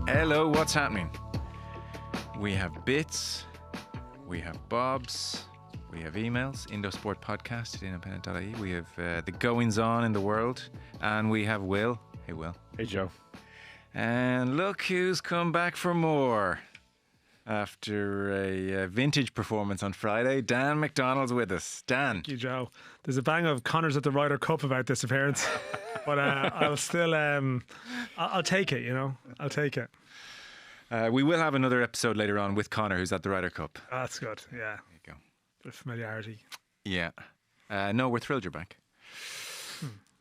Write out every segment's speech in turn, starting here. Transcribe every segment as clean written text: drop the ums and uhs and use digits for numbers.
Hello, what's happening? We have bits, we have bobs, we have emails, Indosportpodcast at independent.ie. We have the goings on in the world, and we have Will. Hey, Will. Hey, Joe. And look who's come back for more. After a vintage performance on Friday, Dan McDonald's with us. Dan. Thank you, Joe. There's a bang of Connors at the Ryder Cup about this appearance, but I'll still, I'll take it. I'll take it. We will have another episode later on with Connor, who's at the Ryder Cup. That's good. Yeah. There you go. Bit of familiarity. Yeah. No, we're thrilled you're back.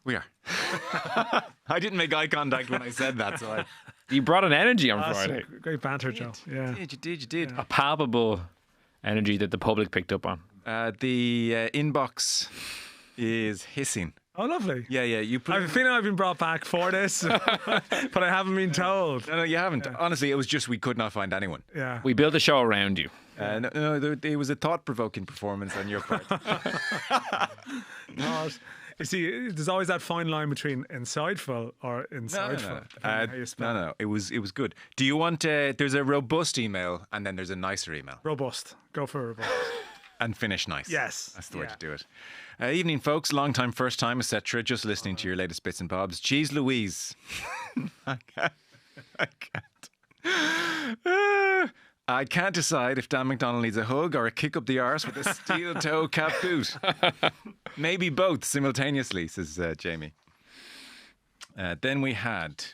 We are. I didn't make eye contact when I said that, so You brought an energy on Friday. Great banter, Joe. Yeah. You did. A palpable energy that the public picked up on. The inbox is hissing. Oh, lovely. Yeah. You put. I have a feeling I've been brought back for this, but I haven't been told. No, you haven't. Yeah. Honestly, it was just we could not find anyone. Yeah. We built a show around you. No, it was a thought-provoking performance on your part. God. You see, there's always that fine line between insightful or insightful. No. It was good. Do you want? There's a robust email, and then there's a nicer email. Robust. Go for robust. And finish nice. Yes. That's the way to do it. Evening, folks. Long time, first time, etc. Just listening to your latest bits and bobs. Jeez Louise. I can't. I can't decide if Dan McDonald needs a hug or a kick up the arse with a steel toe cap boot. Maybe both simultaneously, says Jamie. Then we had,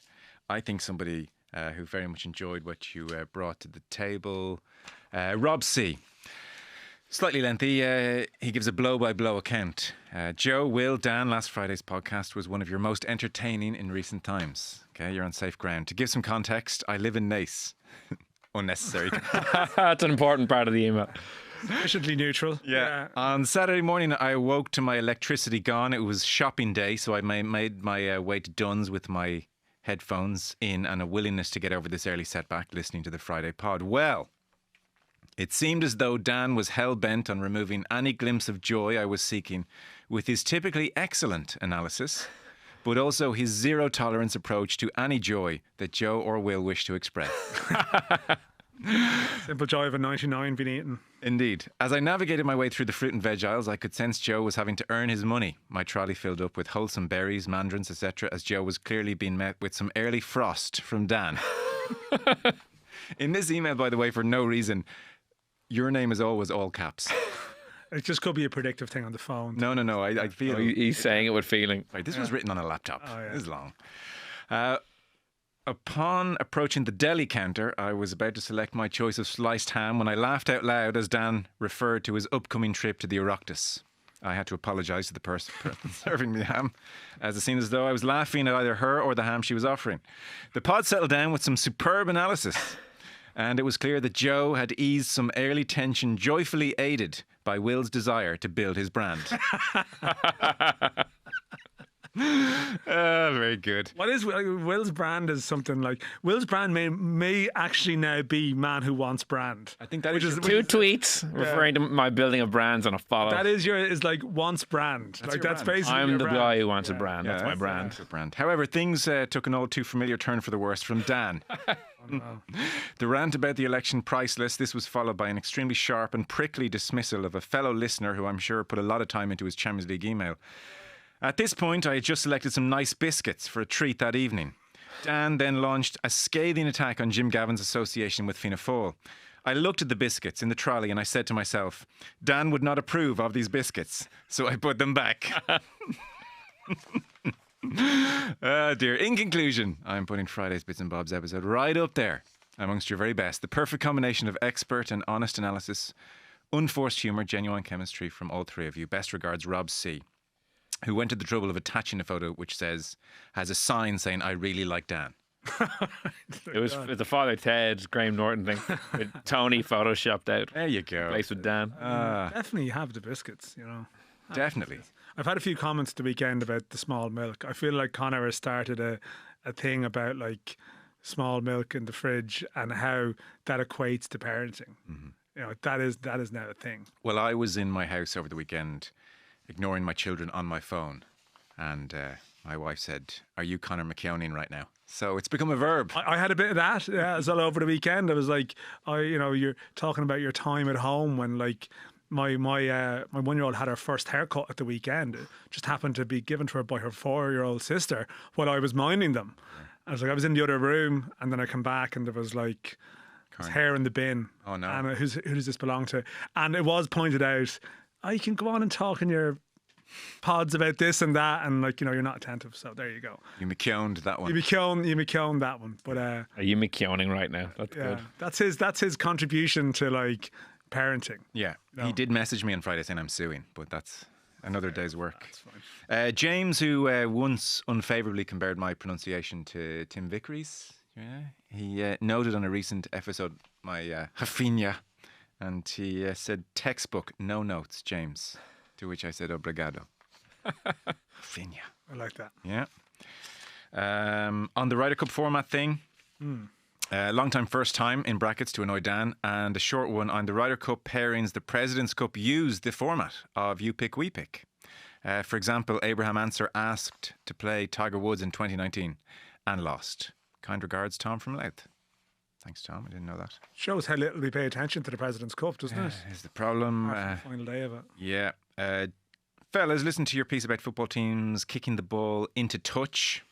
I think, somebody who very much enjoyed what you brought to the table. Rob C. Slightly lengthy. He gives a blow-by-blow account. Joe, Will, Dan, last Friday's podcast was one of your most entertaining in recent times. Okay, you're on safe ground. To give some context, I live in Nace. Unnecessary. That's an important part of the email. Sufficiently neutral. Yeah. On Saturday morning, I woke to my electricity gone. It was shopping day, so I made my way to Dunn's with my headphones in and a willingness to get over this early setback, listening to the Friday pod. Well, it seemed as though Dan was hell-bent on removing any glimpse of joy I was seeking with his typically excellent analysis, but also his zero-tolerance approach to any joy that Joe or Will wish to express. Simple joy of a 99 being eaten. Indeed. As I navigated my way through the fruit and veg aisles, I could sense Joe was having to earn his money. My trolley filled up with wholesome berries, mandarins, etc., as Joe was clearly being met with some early frost from Dan. In this email, by the way, for no reason, your name is always all caps. It just could be a predictive thing on the phone. No. I feel... He's saying it with feeling. Right, this was written on a laptop. Oh, yeah. This is long. Upon approaching the deli counter, I was about to select my choice of sliced ham when I laughed out loud as Dan referred to his upcoming trip to the Oireachtas. I had to apologise to the person serving me ham, as it seemed as though I was laughing at either her or the ham she was offering. The pod settled down with some superb analysis, and it was clear that Joe had eased some early tension, joyfully aided by Will's desire to build his brand. Very good. What is Will's brand? Is something like Will's brand may actually now be man who wants brand. I think that is Two tweets referring to my building of brands on a follow. That is like wants brand. That's basically. I'm your the brand. guy who wants a brand. That's my brand. brand. However, things took an all too familiar turn for the worse from Dan. The rant about the election price list. This was followed by an extremely sharp and prickly dismissal of a fellow listener who I'm sure put a lot of time into his Champions League email. At this point, I had just selected some nice biscuits for a treat that evening. Dan then launched a scathing attack on Jim Gavin's association with Fianna Fáil. I looked at the biscuits in the trolley and I said to myself, Dan would not approve of these biscuits, so I put them back. Oh dear. In conclusion, I'm putting Friday's Bits and Bobs episode right up there amongst your very best. The perfect combination of expert and honest analysis, unforced humour, genuine chemistry from all three of you. Best regards, Rob C., who went to the trouble of attaching a photo which has a sign saying, I really like Dan. It was the Father Ted, Graham Norton thing with Tony photoshopped out. There you go. Place with Dan. Definitely have the biscuits, Definitely. I've had a few comments the weekend about the small milk. I feel like Connor has started a thing about like small milk in the fridge and how that equates to parenting. Mm-hmm. That is now a thing. Well, I was in my house over the weekend ignoring my children on my phone, and My wife said, "Are you Conor McKeown right now?" So it's become a verb. I had a bit of that as well over the weekend. I was like, you're talking about your time at home when like my 1-year-old had her first haircut at the weekend. It just happened to be given to her by her 4-year-old sister while I was minding them. I was like, I was in the other room, and then I come back and there was like hair in the bin. Oh no! And who does this belong to? And it was pointed out, you can go on and talk in your pods about this and that, and like you're not attentive. So there you go. You McKeowned that one. You McKeown that one. But are you McKeowning right now? That's good. That's his contribution to like parenting. Yeah, he did message me on Friday saying I'm suing, but that's another day's work. That's fine. James, who once unfavourably compared my pronunciation to Tim Vickery's, he noted on a recent episode my Rafinha, and he said, "Textbook, no notes, James." To which I said, "Obrigado." Rafinha. I like that. Yeah. On the Ryder Cup format thing, long time, first time in brackets to annoy Dan, and a short one on the Ryder Cup pairings. The President's Cup used the format of you pick, we pick. For example, Abraham Answer asked to play Tiger Woods in 2019 and lost. Kind regards, Tom from Louth. Thanks, Tom. I didn't know that. Shows how little we pay attention to the President's Cup, doesn't it? Is the problem. Final day of it. Yeah. Fellas, listen to your piece about football teams kicking the ball into touch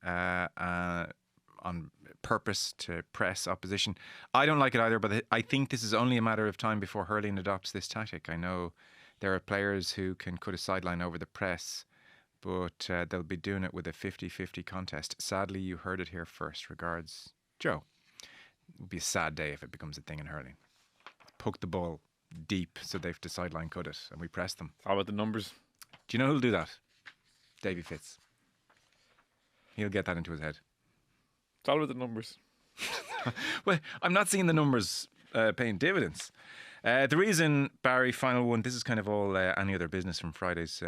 on purpose to press opposition. I don't like it either, but I think this is only a matter of time before hurling adopts this tactic. I know there are players who can cut a sideline over the press, but they'll be doing it with a 50-50 contest. Sadly, you heard it here first. Regards, Joe. It would be a sad day if it becomes a thing in hurling. Poke the ball deep so they have to sideline cut it and we press them. How about the numbers? Do you know who'll do that? Davy Fitz. He'll get that into his head. It's all about the numbers. Well, I'm not seeing the numbers paying dividends. The reason, Barry, final one, this is kind of all any other business from Friday's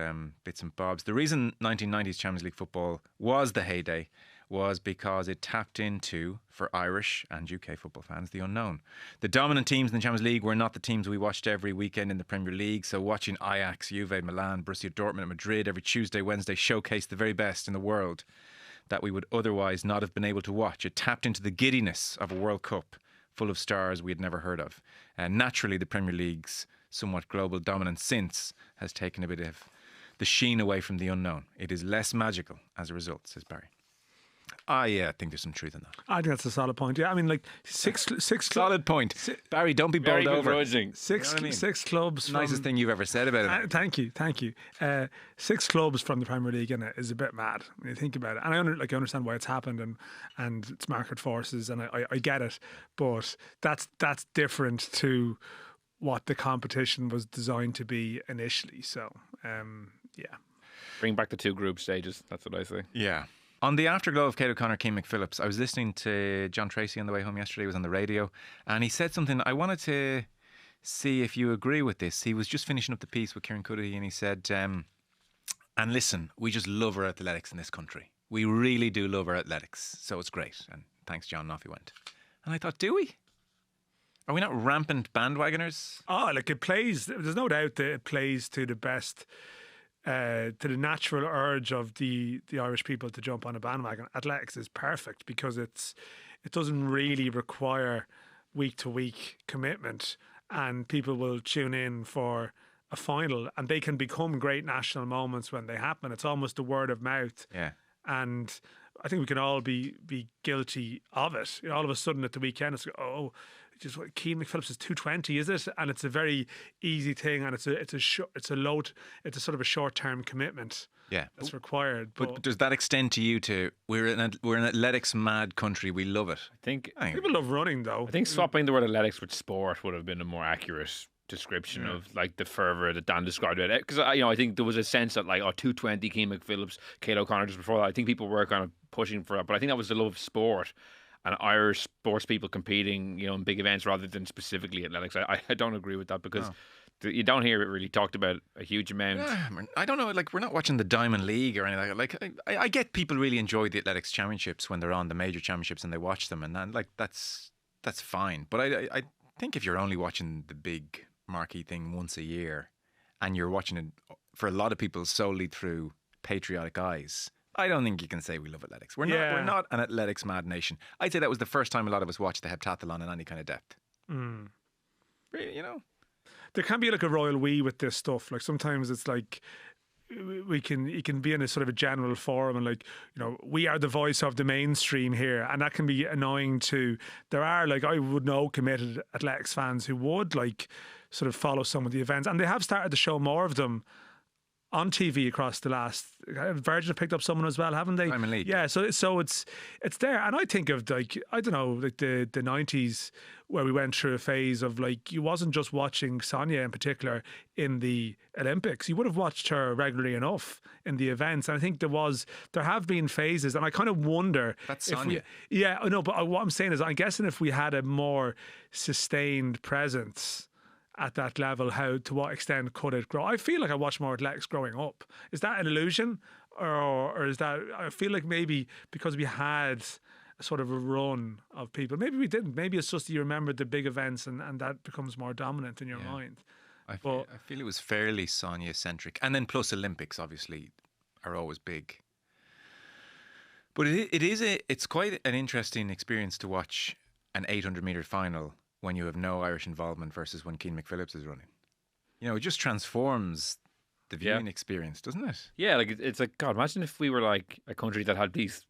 bits and bobs. The reason 1990s Champions League football was the heyday was because it tapped into, for Irish and UK football fans, the unknown. The dominant teams in the Champions League were not the teams we watched every weekend in the Premier League, so watching Ajax, Juve, Milan, Borussia Dortmund and Madrid every Tuesday, Wednesday showcased the very best in the world that we would otherwise not have been able to watch. It tapped into the giddiness of a World Cup full of stars we had never heard of. And naturally, the Premier League's somewhat global dominance since has taken a bit of the sheen away from the unknown. It is less magical as a result, says Barry. I think there's some truth in that. I think that's a solid point. Yeah, I mean, like six solid point. Barry, don't be bowled over. Six clubs. Nicest thing you've ever said about it. Thank you. 6 clubs from the Premier League in it is a bit mad when you think about it. And I understand why it's happened and it's market forces, and I get it. But that's different to what the competition was designed to be initially. So, yeah. Bring back the 2 group stages. That's what I say. Yeah. On the afterglow of Kate O'Connor, King McPhillips, I was listening to John Tracy on the way home yesterday. He was on the radio and he said something. I wanted to see if you agree with this. He was just finishing up the piece with Kieran Cuddihy and he said, and listen, we just love our athletics in this country. We really do love our athletics. So it's great. And thanks, John, and off he went. And I thought, do we? Are we not rampant bandwagoners? Oh, like it plays, there's no doubt that it plays to the best... to the natural urge of the Irish people to jump on a bandwagon. Athletics is perfect because it doesn't really require week to week commitment, and people will tune in for a final and they can become great national moments when they happen. It's almost a word of mouth. Yeah. And I think we can all be guilty of it. All of a sudden at the weekend it's just what Keane McPhillips is 220, is it? And it's a very easy thing, and it's a sort of a short-term commitment. Yeah, that's required. But does that extend to you too? We're an athletics mad country. We love it. I think people love running though. I think swapping the word athletics with sport would have been a more accurate description of like the fervour that Dan described it. Because I think there was a sense that like 220, Keane McPhillips, Kate O'Connor just before that. I think people were kind of pushing for it, but I think that was the love of sport. And Irish sports people competing, in big events rather than specifically athletics. I don't agree with that because you don't hear it really talked about a huge amount. Yeah, I don't know. Like, we're not watching the Diamond League or anything like that. Like, I get people really enjoy the athletics championships when they're on the major championships and they watch them, and then, like that's fine. But I think if you're only watching the big marquee thing once a year, and you're watching it for a lot of people solely through patriotic eyes, I don't think you can say we love athletics. We're not an athletics mad nation. I'd say that was the first time a lot of us watched the heptathlon in any kind of depth. Really, you know. There can be like a royal we with this stuff. Like sometimes it's like you can be in a sort of a general forum and like, you know, we are the voice of the mainstream here, and that can be annoying too. There are like, I would know committed athletics fans who would like sort of follow some of the events, and they have started to show more of them on TV across the last. Virgin have picked up someone as well, haven't they? Diamond League. Yeah, so it's there, and I think of like, I don't know, like the 90s where we went through a phase of like, you wasn't just watching Sonia in particular in the Olympics. You would have watched her regularly enough in the events, and I think there have been phases, and I kind of wonder. That's if Sonia. Yeah, I know, but what I'm saying is, I'm guessing if we had a more sustained presence at that level, to what extent could it grow? I feel like I watched more athletics growing up. Is that an illusion? Or is that, I feel like maybe because we had a sort of a run of people, maybe we didn't. Maybe it's just you remember the big events and that becomes more dominant in your mind. I feel it was fairly Sonia-centric. And then plus Olympics, obviously, are always big. But it's quite an interesting experience to watch an 800-metre final when you have no Irish involvement versus when Keane McPhillips is running. You know, it just transforms the viewing experience, doesn't it? Yeah, like it's like, God, imagine if we were like a country that had these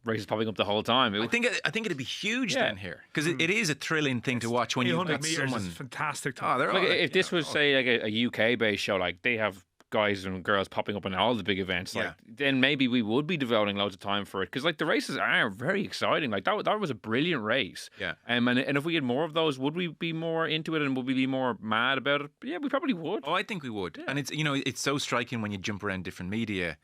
races popping up the whole time. I think it'd be huge then here, because it is a thrilling thing to watch when you get someone. Is fantastic. If this was say like a UK based show, like they have guys and girls popping up in all the big events, like then maybe we would be devoting loads of time for it, because like the races are very exciting. Like that was a brilliant race. And if we had more of those, would we be more into it and would we be more mad about it? Yeah, we probably would. Oh, I think we would. And it's, you know, it's so striking when you jump around different media.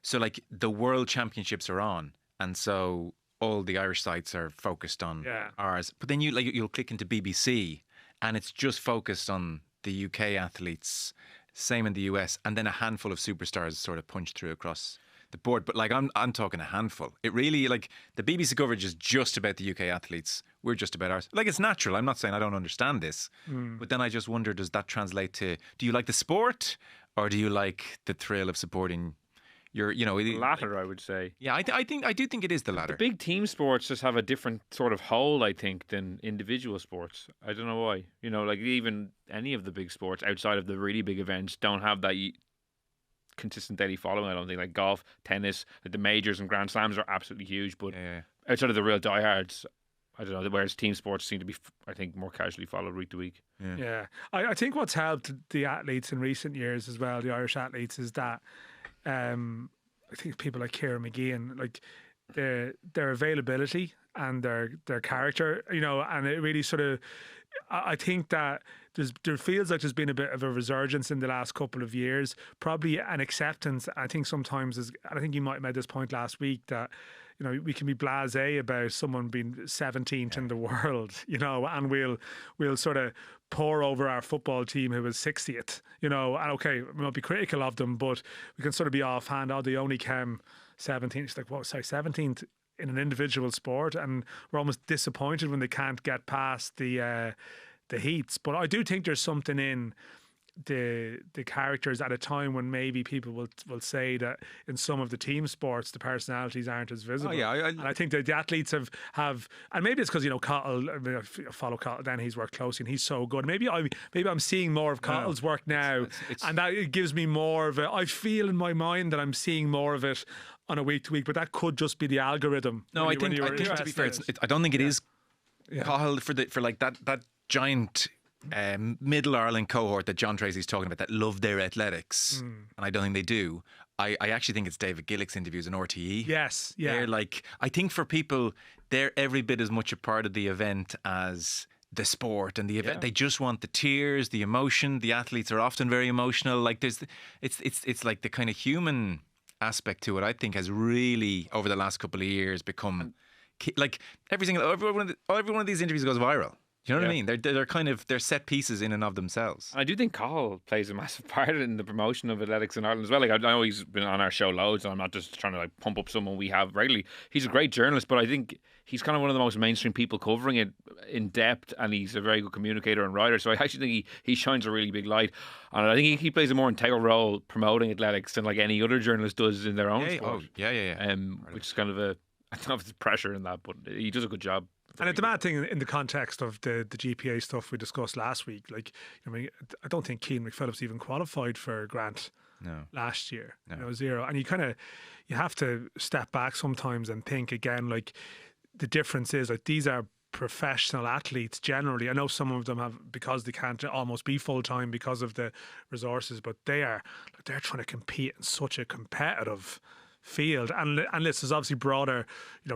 So like the World Championships are on, and so all the Irish sites are focused on ours. But then you'll click into BBC and it's just focused on the UK athletes. Same in the US, and then a handful of superstars sort of punch through across the board. But like I'm talking a handful. It really, like, the BBC coverage is just about the UK athletes. We're just about ours. Like, it's natural. I'm not saying I don't understand this, but then I just wonder, does that translate to? Do you like the sport, or do you like the thrill of supporting your? You know, the latter, I would say. Yeah, I do think it is the latter. The big team sports just have a different sort of whole, I think, than individual sports. I don't know why. You know, like even any of the big sports outside of the really big events don't have that consistent daily following. I don't think, like golf, tennis, like the majors and Grand Slams are absolutely huge, but outside of the real diehards, I don't know. Whereas team sports seem to be, I think, more casually followed week to week. Yeah. I think what's helped the athletes in recent years as well, the Irish athletes, is that I think people like Kieran McGeehan, like their availability and their character, you know, and it really sort of, I think that there feels like there's been a bit of a resurgence in the last couple of years, probably an acceptance. I think sometimes, and I think you might have made this point last week, that, you know, we can be blasé about someone being 17th in the world, you know, and we'll sort of pour over our football team who was 60th, you know, and okay, we might be critical of them, but we can sort of be offhand, oh, they only came 17th. It's like, what, sorry, 17th in an individual sport, and we're almost disappointed when they can't get past the heats. But I do think there's something in the characters at a time when maybe people will say that in some of the team sports the personalities aren't as visible. And I think that the athletes have, and maybe it's because, you know, Cottle, I mean, I follow Cottle, then he's worked closely and he's so good. Maybe I'm seeing more of Cottle's work now, and that it gives me more of I feel in my mind that I'm seeing more of it on a week to week, but that could just be the algorithm. No, I think to be fair, I don't think it is Cahill for like that giant middle Ireland cohort that John Tracy's talking about that love their athletics, and I don't think they do. I actually think it's David Gillick's interviews in RTE. Yes, yeah. They're like, I think for people, they're every bit as much a part of the event as the sport and the event. They just want the tears, the emotion. The athletes are often very emotional. Like it's like the kind of human aspect to it, I think, has really over the last couple of years become like every one of these interviews goes viral. You know what I mean? They're kind of they're set pieces in and of themselves. And I do think Cahill plays a massive part in the promotion of athletics in Ireland as well. Like I know he's been on our show loads, and I'm not just trying to like pump up someone we have regularly. He's a great journalist, but I think he's kind of one of the most mainstream people covering it in depth, and he's a very good communicator and writer. So I actually think he shines a really big light, and I think he plays a more integral role promoting athletics than like any other journalist does in their own sport. Which is kind of I don't know if it's pressure in that, but he does a good job. And it's a mad thing in the context of the GPA stuff we discussed last week. Like, I mean, I don't think Keane McPhillips even qualified for Grant last year. No. Zero. And you have to step back sometimes and think again, like, the difference is, like, these are professional athletes generally. I know some of them have, because they can't almost be full-time because of the resources, but they're trying to compete in such a competitive field, and there's obviously broader,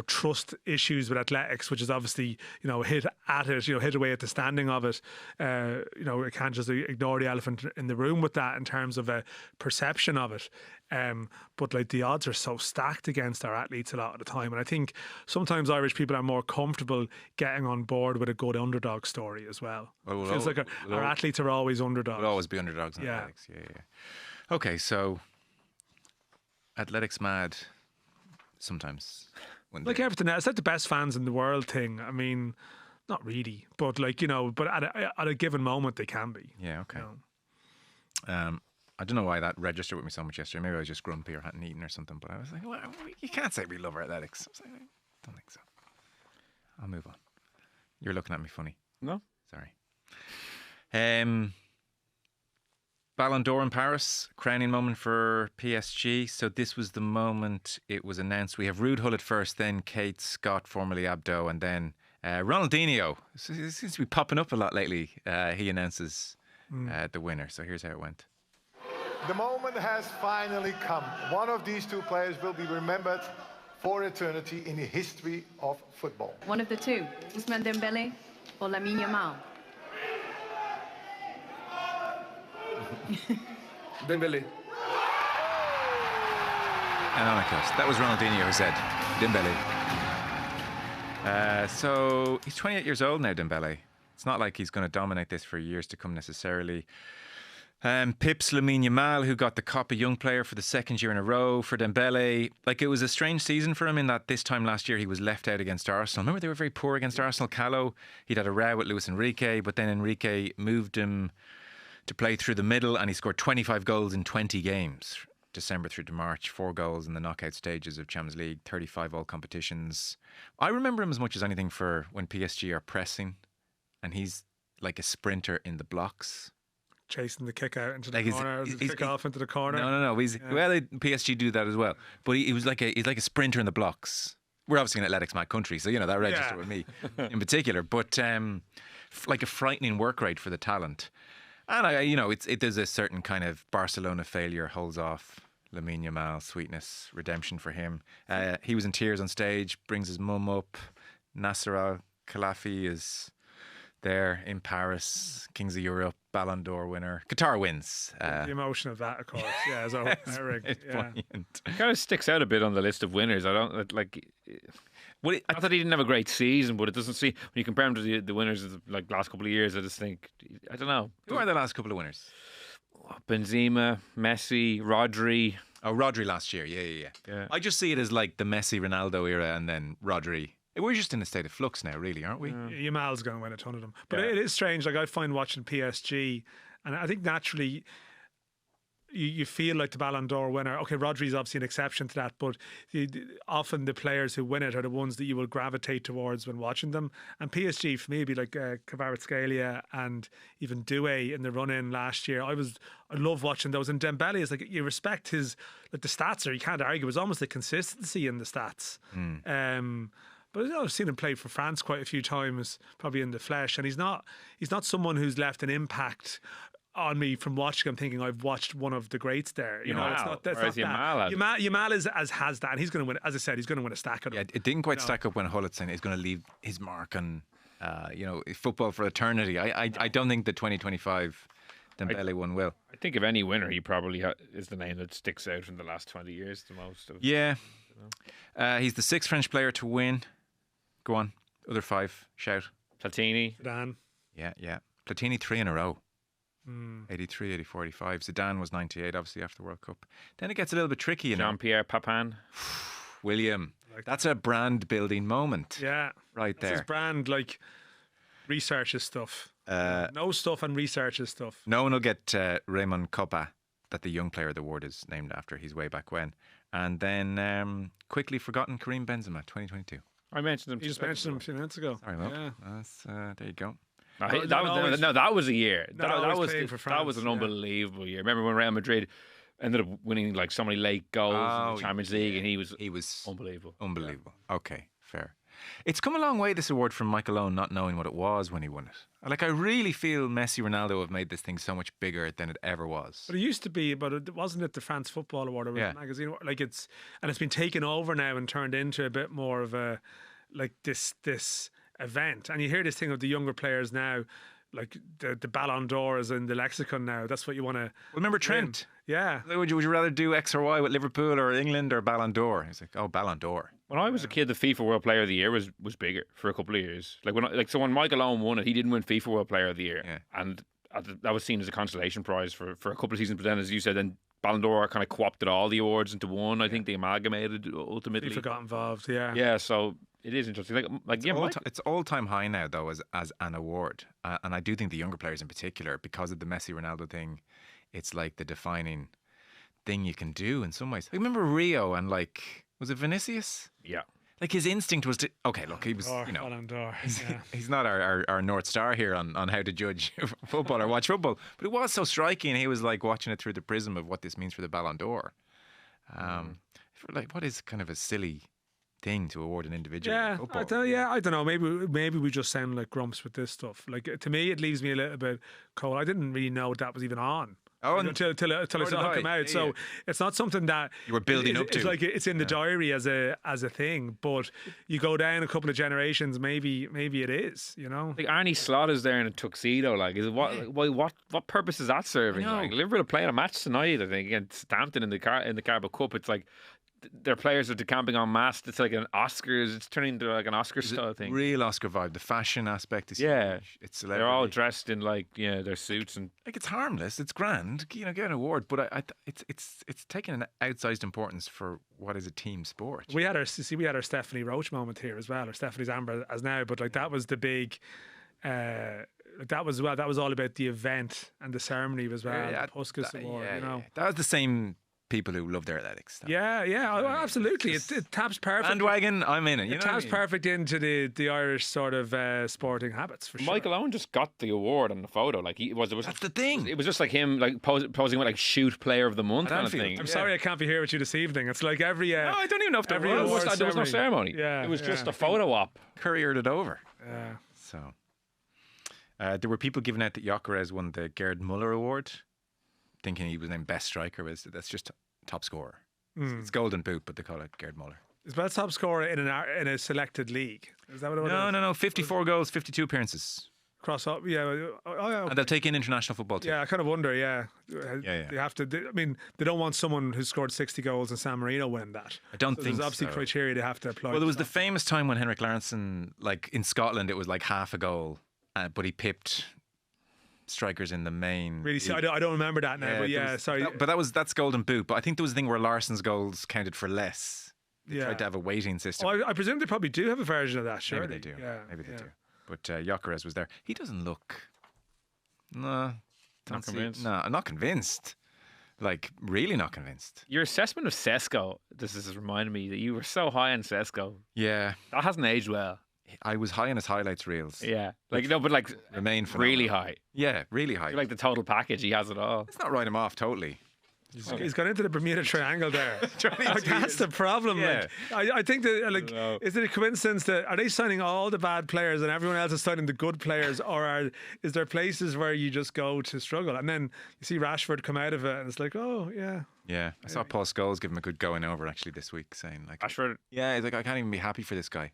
trust issues with athletics, which is obviously, hit away at the standing of it. We can't just ignore the elephant in the room with that in terms of a perception of it. But like the odds are so stacked against our athletes a lot of the time, and I think sometimes Irish people are more comfortable getting on board with a good underdog story as well. It feels like our athletes are always underdogs. Will always be underdogs in athletics. Yeah. Okay, so. Athletics mad sometimes. Like everything else, it's like the best fans in the world thing. I mean, not really, but but at a given moment they can be. Yeah, okay. I don't know why that registered with me so much yesterday. Maybe I was just grumpy or hadn't eaten or something, but I was like, well, you can't say we love our athletics. I was like, I don't think so. I'll move on. You're looking at me funny. No. Sorry. Ballon d'Or in Paris, crowning moment for PSG. So this was the moment it was announced. We have Ruud Gullit first, then Kate Scott, formerly Abdo, and then Ronaldinho. So it seems to be popping up a lot lately. He announces the winner. So here's how it went. The moment has finally come. One of these two players will be remembered for eternity in the history of football. One of the two, Ousmane Dembele or Lamine Yamal. Dembele. And on it goes. That was Ronaldinho who said Dembele. So he's 28 years old now, Dembele. It's not like he's going to dominate this for years to come necessarily. Pips Lamine Yamal, who got the Copa Young Player for the second year in a row. For Dembele, like, it was a strange season for him in that this time last year he was left out against Arsenal. Remember, they were very poor against Arsenal. Callow, he'd had a row with Luis Enrique, but then Enrique moved him to play through the middle, and he scored 25 goals in 20 games, December through to March, 4 goals in the knockout stages of Champions League, 35 all competitions. I remember him as much as anything for when PSG are pressing, and he's like a sprinter in the blocks. Chasing the kick out into the corner, kick off into the corner. No. Well, PSG do that as well, but he's like a sprinter in the blocks. We're obviously an athletics mad country, so that registered with me in particular. But like a frightening work rate for the talent. And there's a certain kind of Barcelona failure holds off Lamine Yamal, sweetness, redemption for him. He was in tears on stage, brings his mum up. Nasser Al-Khelaifi is there in Paris, Kings of Europe, Ballon d'Or winner. Qatar wins. The emotion of that, of course. Yeah, it's poignant. It kind of sticks out a bit on the list of winners. I don't like. I thought he didn't have a great season, but it doesn't seem when you compare him to the winners of the last couple of years. I just think I don't know. Who are the last couple of winners? Benzema, Messi, Rodri. Oh, Rodri last year. Yeah. I just see it as like the Messi, Ronaldo era, and then Rodri. We're just in a state of flux now, really, aren't we? Yamal's going to win a ton of them, but it is strange. Like, I find watching PSG, and I think naturally you feel like the Ballon d'Or winner. Okay, Rodri's obviously an exception to that, but often the players who win it are the ones that you will gravitate towards when watching them. And PSG, for me, would be like Kvaratskhelia and even Doué in the run-in last year. I love watching those. And Dembele is like, you respect his, like, the stats are, you can't argue. It was almost the consistency in the stats. But I've seen him play for France quite a few times, probably in the flesh, and he's not someone who's left an impact on me from watching him thinking I've watched one of the greats there. It's not that. Yamal has that, and he's going to win. As I said, he's going to win a stack of them. Yeah, it didn't quite stack up when Gullit saying he's going to leave his mark on, football for eternity. I don't think the 2025 Dembele one will. I think of any winner, he probably is the name that sticks out from the last 20 years the most. He's the 6th French player to win. Go on, other 5, shout. Platini. Dan. Yeah. Platini 3 in a row. 83, 84, 85. Zidane was 98, obviously, after the World Cup. Then it gets a little bit tricky, you know. Jean-Pierre Papin. William. That's a brand building moment. Yeah. Right That's there. his brand, like, researches stuff. No stuff and researches stuff. No one will get Raymond Coppa, that the young player of the award is named after. He's way back when. And then quickly forgotten Karim Benzema, 2022. I mentioned him. You just mentioned him a few minutes ago. Sorry, well, Yeah. that's, there you go. That was a year. That was playing for that was France, an unbelievable year. Remember when Real Madrid ended up winning like so many late goals in the Champions League, and he was unbelievable. Unbelievable. Okay, fair. It's come a long way, this award, from Michael Owen not knowing what it was when he won it. Like, I really feel Messi, Ronaldo have made this thing so much bigger than it ever was. But it used to be, but it wasn't it the France Football Award or Yeah. a magazine? Like it's been taken over now and turned into a bit more of a like this event. And you hear this thing of the younger players now, like the Ballon d'Or is in the lexicon now. That's what you want to. Remember Trent? Yeah. Would you rather do X or Y with Liverpool or England or Ballon d'Or? He's like, oh, Ballon d'Or. When I was a kid, the FIFA World Player of the Year was bigger for a couple of years. Like when Michael Owen won it, he didn't win FIFA World Player of the Year, Yeah. and that was seen as a consolation prize for a couple of seasons. But then, as you said, then Ballon d'Or kind of co-opted all the awards into one. I think they amalgamated ultimately. FIFA got involved. Yeah. Yeah, so it is interesting. It's all-time high now, though, as an award. And I do think the younger players in particular, because of the Messi Ronaldo thing, it's like the defining thing you can do in some ways. I remember Rio and, like, was it Vinicius? Yeah. Like, his instinct was to, okay, look, he was, Or you know, Ballon d'Or. Yeah. he's not our North Star here on how to judge football or watch football. But it was so striking. He was like watching it through the prism of what this means for the Ballon d'Or. Like, what is kind of a silly thing to award an individual in Yeah, football? I don't know. Maybe we just sound like grumps with this stuff. Like, to me, it leaves me a little bit cold. I didn't really know that was even on. Oh, until I saw it come out. Yeah, so yeah. it's not something that You were building up It's to. like it's in the diary as a thing. But you go down a couple of generations, maybe it is. You know. Like Arnie Slot is there in a tuxedo. Like, is it what purpose is that serving? I know. Like, Liverpool are playing a match tonight, I think, against Stampton in the Carabao Cup. It's like their players are decamping en masse. It's like an Oscars. It's turning into like an Oscar style thing. Real Oscar vibe. The fashion aspect is Yeah. huge. It's celebrity. They're all dressed in like their suits and Like, it's harmless. It's grand. You know, get an award, but it's taken an outsized importance for what is a team sport. We had our Stephanie Roach moment here as well, or Stephanie Zamber as now. But like that was the big. That was all about the event and the ceremony as well. The Puskas Award, you know. That was the same people who love their athletics. Yeah, absolutely. It taps perfect. Bandwagon, I'm in it. You It know what I taps mean? perfect into the Irish sort of sporting habits for sure. Michael Owen just got the award on the photo. Like it was That's the thing. It was just like him like posing with like shoot player of the month kind of Anfield. thing. I'm sorry I can't be here with you this evening. It's like every. No, I don't even know if there every was. award There was no ceremony. Yeah, it was just yeah. a photo op. Couriered it over. Yeah. So there were people giving out that Gyökeres won the Gerd Muller Award, thinking he was named best striker. That's just top scorer. It's Golden Boot, but they call it Gerd Muller. Is that top scorer in a selected league? Is that what it was? No. 54 goals, 52 appearances. Cross up, yeah. Oh, yeah. And they'll take in international football too. Yeah, I kind of wonder. Yeah, Yeah. They have to. I mean, they don't want someone who scored 60 goals in San Marino winning that. I don't So think there's obviously so. criteria they have to apply. Well, there was to the famous time when Henrik Larsson, like in Scotland, it was like half a goal, but he pipped strikers in the main. Really, league. I don't remember that now. But there yeah, was- sorry. that's Golden Boot. But I think there was a thing where Larsson's goals counted for less. They Yeah. tried to have a weighting system. Oh, I presume they probably do have a version of that. Sure, Maybe they do. Yeah, Maybe they yeah. do. But Gyökeres was there. He doesn't look. No, Not convinced? No, I'm not convinced. Like, really not convinced. Your assessment of Sesko, this is reminding me that you were so high on Sesko. Yeah, That hasn't aged well. I was high on his highlights reels. Yeah. Like but like Remain really phenomenal. high. Yeah, really high. Like the total package, he has it all. Let's not write him off totally. He's gone into the Bermuda Triangle there. Like, that's the problem. Yeah. Like, I think that know. is it a coincidence that are they signing all the bad players and everyone else is signing the good players, or is there places where you just go to struggle and then you see Rashford come out of it and it's like, oh yeah. Yeah, I saw Paul Scholes give him a good going over actually this week, saying like, Ashford, yeah, he's like, I can't even be happy for this guy.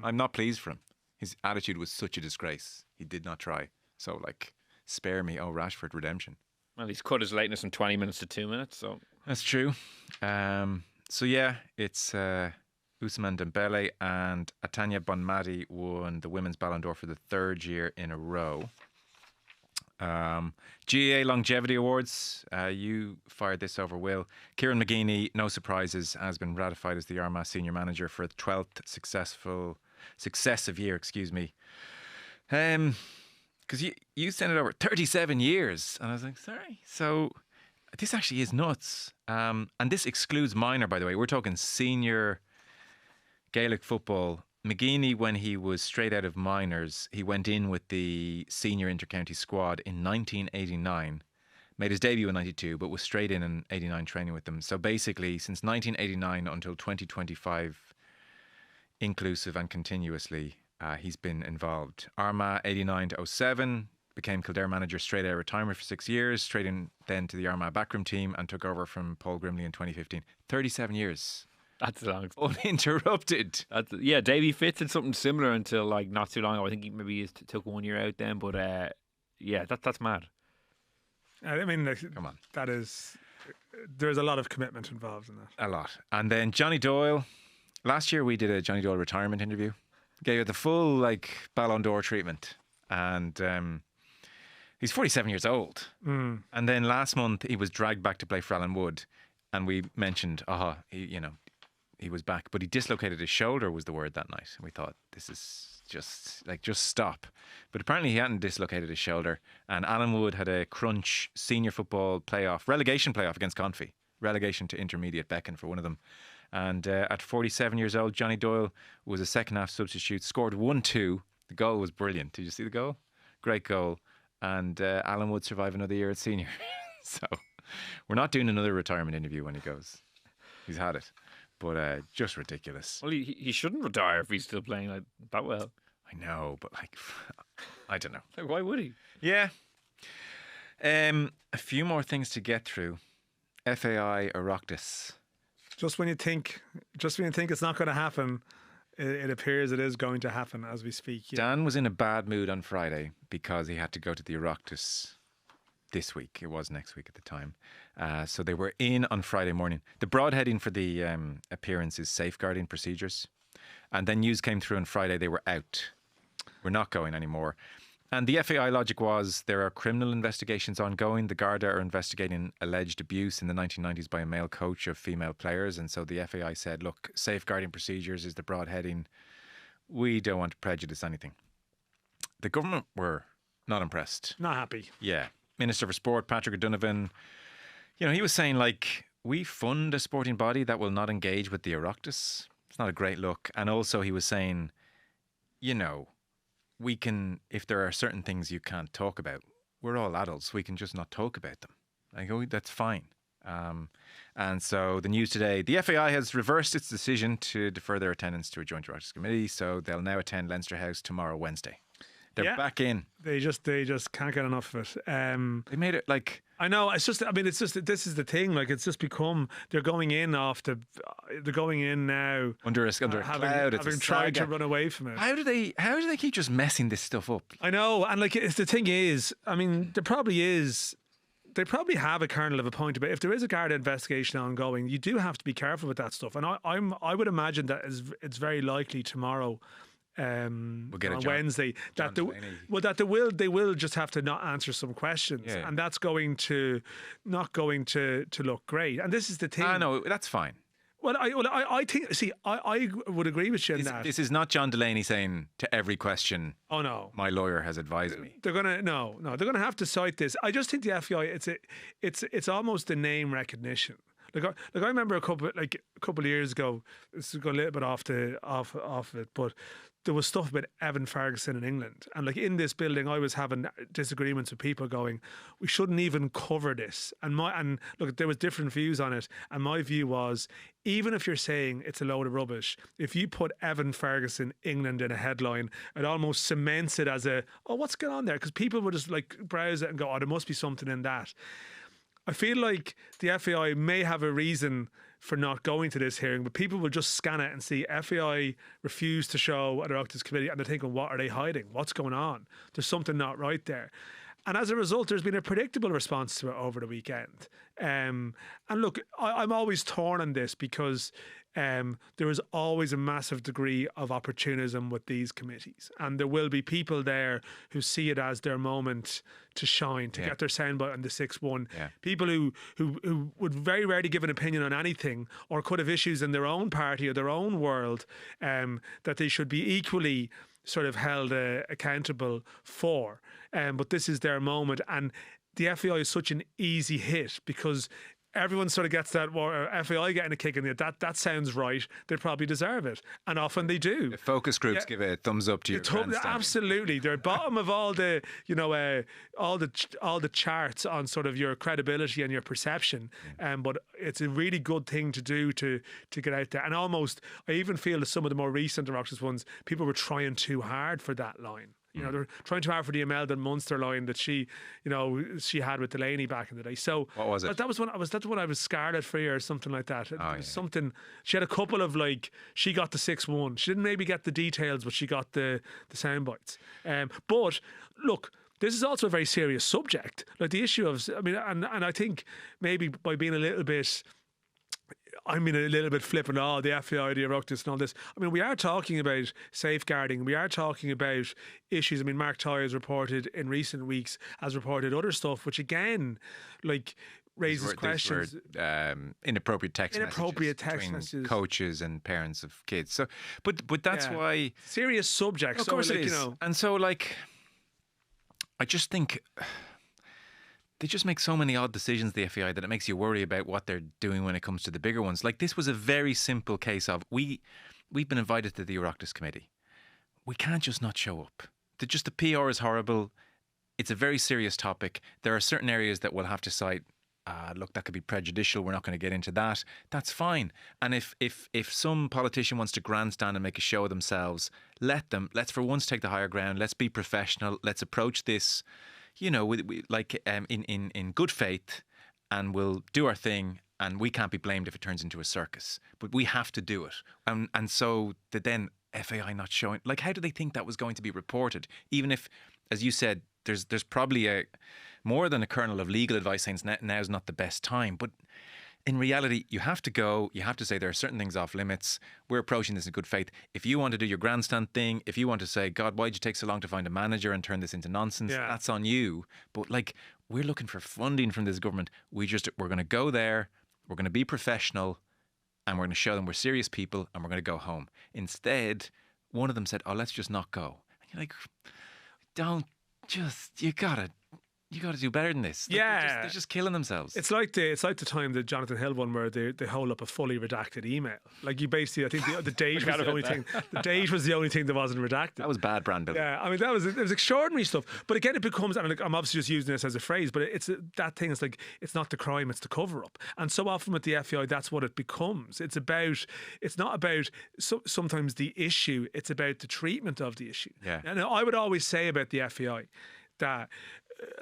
I'm not pleased for him. His attitude was such a disgrace. He did not try. So like, spare me, oh Rashford redemption. well, he's cut his lateness from 20 minutes to 2 minutes. So That's true. So yeah, it's Ousmane Dembele and Atanya Bonmati won the Women's Ballon d'Or for the third year in a row. GAA Longevity Awards, you fired this over, Will. Kieran McGeeney, no surprises, has been ratified as the Armagh senior manager for the 12th successive year, because you sent it over 37 years, and I was like, sorry. So this actually is nuts, and this excludes minor, by the way. We're talking senior Gaelic football. McGeeney, when he was straight out of minors, he went in with the senior intercounty squad in 1989, made his debut in 92, but was straight in 89 training with them. So basically, since 1989 until 2025, inclusive and continuously, he's been involved. Armagh 89 to 07, became Kildare manager straight out of retirement for 6 years, straight in then to the Armagh backroom team and took over from Paul Grimley in 2015. 37 years. That's long. Uninterrupted. Yeah, Davy Fitz did something similar until like not too long ago. I think he took 1 year out then, but yeah, that's mad. I mean, Come on. There's a lot of commitment involved in that. A lot. And then Johnny Doyle. Last year we did a Johnny Doyle retirement interview. Gave it the full Ballon d'Or treatment. And he's 47 years old. And then last month he was dragged back to play for Alan Wood. And we mentioned, he was back, but he dislocated his shoulder was the word that night. And we thought, this is just stop. But apparently he hadn't dislocated his shoulder. And Alan Wood had a crunch senior football relegation playoff against Confey. Relegation to intermediate Beacon for one of them. And at 47 years old, Johnny Doyle was a second half substitute, scored 1-2. The goal was brilliant. Did you see the goal? Great goal. And Alan Wood survived another year at senior. So we're not doing another retirement interview when he goes. He's had it. But just ridiculous. Well, he shouldn't retire if he's still playing like that well. I know, but I don't know. Why would he? Yeah. A few more things to get through. FAI Oireachtas. Just when you think it's not going to happen, it appears it is going to happen as we speak. Yeah. Dan was in a bad mood on Friday because he had to go to the Oireachtas this week. It was next week at the time. So they were in on Friday morning. The broad heading for the appearance is safeguarding procedures. And then news came through on Friday they were out. We're not going anymore. And the FAI logic was there are criminal investigations ongoing. The Garda are investigating alleged abuse in the 1990s by a male coach of female players. And so the FAI said, look, safeguarding procedures is the broad heading. We don't want to prejudice anything. The government were not impressed. Not happy. Yeah. Minister for Sport, Patrick O'Donovan, he was saying, we fund a sporting body that will not engage with the Oireachtas. It's not a great look. And also he was saying, we can, if there are certain things you can't talk about, we're all adults, we can just not talk about them. I go, that's fine. And so the news today, the FAI has reversed its decision to defer their attendance to a joint Oireachtas committee, so they'll now attend Leinster House tomorrow, Wednesday. They're back in. They just can't get enough of it. They made it I know. It's just. I mean, it's just. This is the thing. It's just become. They're going in They're going in now under a cloud. Having tried to run away from it. How do they keep just messing this stuff up? I know. And the thing is, I mean, there probably is. They probably have a kernel of a point about if there is a Garda investigation ongoing, you do have to be careful with that stuff. And I would imagine that it's very likely tomorrow. We'll get on Wednesday that they will just have to not answer some questions, and that's not going to look great. And this is the thing. No, that's fine. Well, I think. See, I would agree with you on that. This is not John Delaney saying to every question. Oh no, my lawyer has advised me. They're gonna they're gonna have to cite this. I just think the FAI it's almost a name recognition. I remember a couple of years ago. This is going a little bit off it, but there was stuff about Evan Ferguson in England, and in this building, I was having disagreements with people going, "We shouldn't even cover this." And look, there was different views on it, and my view was, even if you're saying it's a load of rubbish, if you put Evan Ferguson England in a headline, it almost cements it as what's going on there? Because people would just browse it and go, "Oh, there must be something in that." I feel like the FAI may have a reason for not going to this hearing, but people will just scan it and see FAI refused to show at the Oireachtas committee, and they're thinking, what are they hiding? What's going on? There's something not right there. And as a result, there's been a predictable response to it over the weekend. And look, I'm always torn on this because there is always a massive degree of opportunism with these committees. And there will be people there who see it as their moment to shine, to get their soundbite on the 6-1. Yeah. People who would very rarely give an opinion on anything or could have issues in their own party or their own world that they should be equally sort of held accountable for. But this is their moment. And the FAI is such an easy hit because everyone sort of gets that, FAI getting a kick in it. That sounds right. They probably deserve it. And often they do. The focus groups give a thumbs up to your grandstanding. Absolutely. They're bottom of all the, all the charts on sort of your credibility and your perception. But it's a really good thing to do to get out there. And almost, I even feel that some of the more recent Oireachtas ones, people were trying too hard for that line. They're trying too hard for the Imelda and Munster line that she had with Delaney back in the day. So what was it? That was when I was Scarlet Free or something like that. It was something. She had a couple of she got the 6-1. She didn't maybe get the details, but she got the sound bites. But look, this is also a very serious subject. Like the issue of, and I think maybe by being a little bit flippant, the FAI, the Oireachtas and all this. We are talking about safeguarding. We are talking about issues. Mark Toy has reported in recent weeks, has reported other stuff, which again, raises questions. Inappropriate text messages between coaches and parents of kids. So, but that's why... Serious subjects. Of course it is. And so, I just think... They just make so many odd decisions, the FAI, that it makes you worry about what they're doing when it comes to the bigger ones. This was a very simple case of we've been invited to the Oireachtas committee. We can't just not show up. The PR is horrible. It's a very serious topic. There are certain areas that we'll have to cite. Look, that could be prejudicial. We're not going to get into that. That's fine. And if some politician wants to grandstand and make a show of themselves, let them. Let's for once take the higher ground. Let's be professional. Let's approach this, in good faith, and we'll do our thing, and we can't be blamed if it turns into a circus. But we have to do it. And so then FAI not showing, how do they think that was going to be reported? Even if, as you said, there's probably more than a kernel of legal advice saying now's not the best time. But in reality, you have to go, you have to say there are certain things off limits. We're approaching this in good faith. If you want to do your grandstand thing, if you want to say, God, why'd you take so long to find a manager and turn this into nonsense? Yeah. That's on you. But we're looking for funding from this government. We're going to go there, we're going to be professional, and we're going to show them we're serious people, and we're going to go home. Instead, one of them said, let's just not go. And you're you got to do better than this. They're just killing themselves. It's like the time the Jonathan Hill one where they hold up a fully redacted email. You basically, I think the date was the only thing. The date was the only thing that wasn't redacted. That was bad brand building. Yeah, it was extraordinary stuff. But again, it becomes, and I'm obviously just using this as a phrase, but it's that thing. It's it's not the crime, it's the cover up. And so often with the FAI, that's what it becomes. It's not about sometimes the issue. It's about the treatment of the issue. Yeah. And I would always say about the FAI that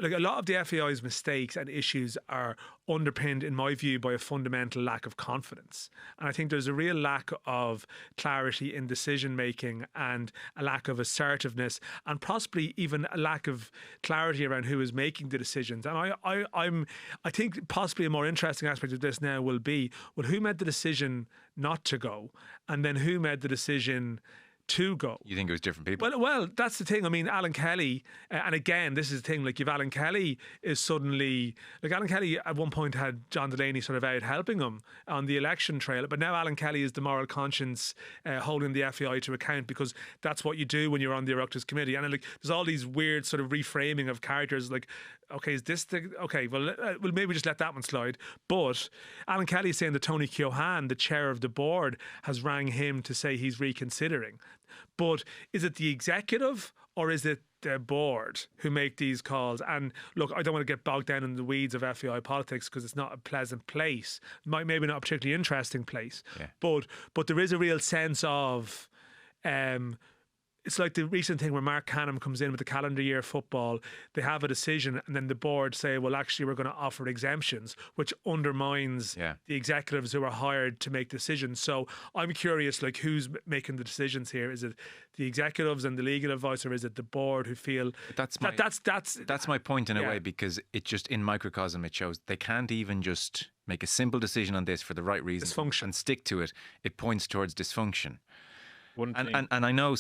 a lot of the FAI's mistakes and issues are underpinned, in my view, by a fundamental lack of confidence. And I think there's a real lack of clarity in decision making and a lack of assertiveness and possibly even a lack of clarity around who is making the decisions. And I think possibly a more interesting aspect of this now will be, who made the decision not to go, and then who made the decision to go. You think it was different people? Well, that's the thing. Alan Kelly, and again, this is the thing, if Alan Kelly is suddenly, Alan Kelly at one point had John Delaney sort of out helping him on the election trail, but now Alan Kelly is the moral conscience holding the FAI to account, because that's what you do when you're on the Oireachtas committee. And there's all these weird sort of reframing of characters, okay, is this well, maybe just let that one slide. But Alan Kelly is saying that Tony Keohane, the chair of the board, has rang him to say he's reconsidering. But is it the executive or is it the board who make these calls? And look, I don't want to get bogged down in the weeds of FAI politics because it's not a pleasant place. Maybe not a particularly interesting place. Yeah. But there is a real sense of it's like the recent thing where Mark Canham comes in with the calendar year football. They have a decision, and then the board say, well, actually, we're going to offer exemptions, which undermines the executives who are hired to make decisions. So I'm curious, like, who's making the decisions here? Is it the executives and the legal advice, or is it the board who feel that's my point in a way, because it just, in microcosm, it shows they can't even just make a simple decision on this for the right reason and stick to it. It points towards dysfunction. And I know,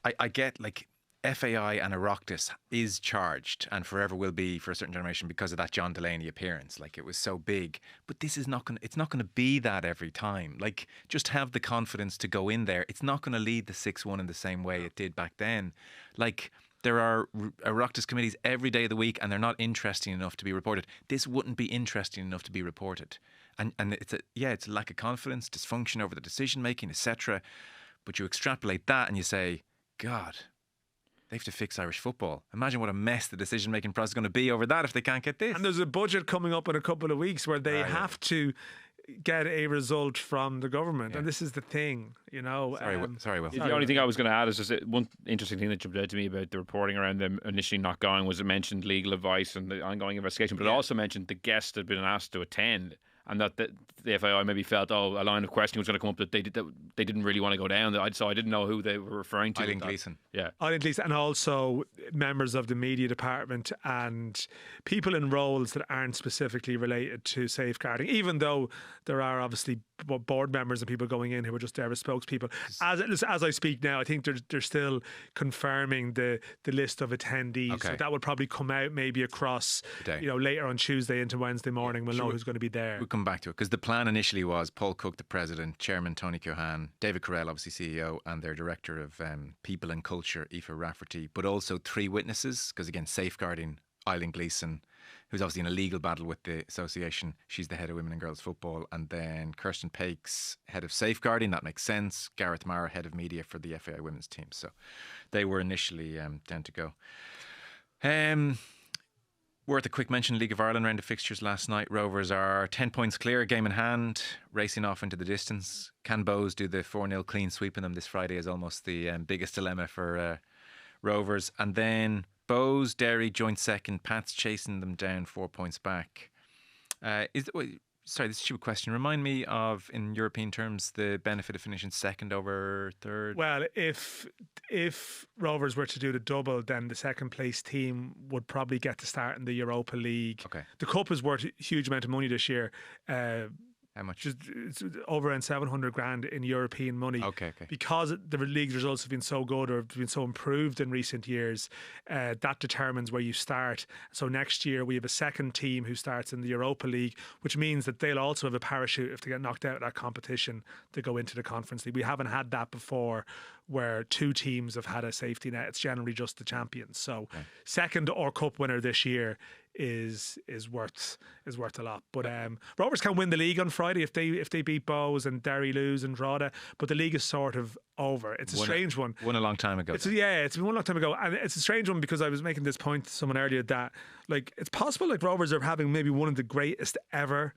I get, like, FAI and Oireachtas is charged and forever will be for a certain generation because of that John Delaney appearance. Like, it was so big, but this is not going. It's not going to be that every time. Like, just have the confidence to go in there. It's not going to lead the 6-1 in the same way it did back then. Like, there are Oireachtas committees every day of the week, and they're not interesting enough to be reported. This wouldn't be interesting enough to be reported. And it's a lack of confidence, dysfunction over the decision making, etc. But you extrapolate that and you say, God, they have to fix Irish football. Imagine what a mess the decision making process is going to be over that if they can't get this. And there's a budget coming up in a couple of weeks where they have to get a result from the government, and this is the thing, you know. Sorry, Will. The only thing I was going to add is just one interesting thing that jumped out to me about the reporting around them initially not going was it mentioned legal advice and the ongoing investigation, but it also mentioned the guests had been asked to attend, and that the FAI maybe felt, a line of questioning was going to come up that they didn't really want to go down. So I didn't know who they were referring to. Eileen Gleeson. Yeah. Eileen Gleeson, and also members of the media department and people in roles that aren't specifically related to safeguarding, even though there are obviously board members and people going in who are just there as spokespeople. As I speak now, I think they're still confirming the list of attendees. Okay. So that would probably come out maybe across, later on Tuesday into Wednesday morning. We'll know who's going to be there. We'll come back to it, because the plan initially was Paul Cook, the president, chairman Tony Cohan, David Carell, obviously CEO, and their director of people and culture, Aoife Rafferty, but also 3 witnesses, because again, safeguarding, Eileen Gleeson, who's obviously in a legal battle with the association. She's the head of women and girls football. And then Kirsten Pakes, head of safeguarding. That makes sense. Gareth Maher, head of media for the FAI women's team. So they were initially down to go. Worth a quick mention, League of Ireland round of fixtures last night. Rovers are 10 points clear, game in hand, racing off into the distance. Can Bows do the 4-0 clean sweep in them this Friday is almost the biggest dilemma for Rovers. And then Bows, Derry joint second, Pats chasing them down 4 points back. Sorry, this is a stupid question. Remind me of, in European terms, the benefit of finishing second over third. Well, if Rovers were to do the double, then the second place team would probably get to start in the Europa League. Okay. The cup is worth a huge amount of money this year. How much? It's over around 700 grand in European money. Okay. Because the league results have been so good or have been so improved in recent years, that determines where you start. So next year we have a second team who starts in the Europa League, which means that they'll also have a parachute if they get knocked out of that competition to go into the Conference League. We haven't had that before, where 2 teams have had a safety net. It's generally just the champions. So second or cup winner this year is worth a lot. But Rovers can win the league on Friday if they beat Bows and Derry lose and Drogheda. But the league is sort of over. It's a strange one. Won a long time ago. It's been one long time ago, and it's a strange one because I was making this point to someone earlier that, like, it's possible like Rovers are having maybe one of the greatest ever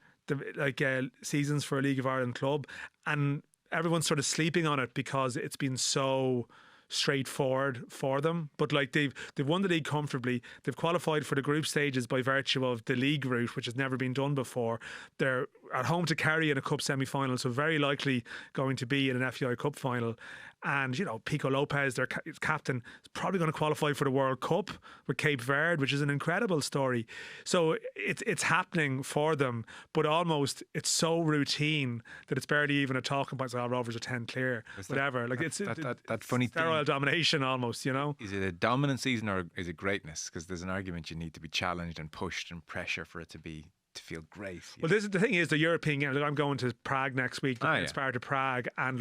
seasons for a League of Ireland club, and everyone's sort of sleeping on it because it's been so straightforward for them. But like they've won the league comfortably. They've qualified for the group stages by virtue of the league route, which has never been done before. They're at home to Kerry in a cup semi-final, so very likely going to be in an FAI Cup final. And, Pico Lopez, their captain, is probably going to qualify for the World Cup with Cape Verde, which is an incredible story. So it's happening for them, but almost it's so routine that it's barely even a talking point. So Rovers are 10 clear, whatever. It's that funny sterile domination almost, Is it a dominant season or is it greatness? Because there's an argument you need to be challenged and pushed and pressure for it to feel great. Well, the thing is, the European game, I'm going to Prague next week. They play Sparta Prague, and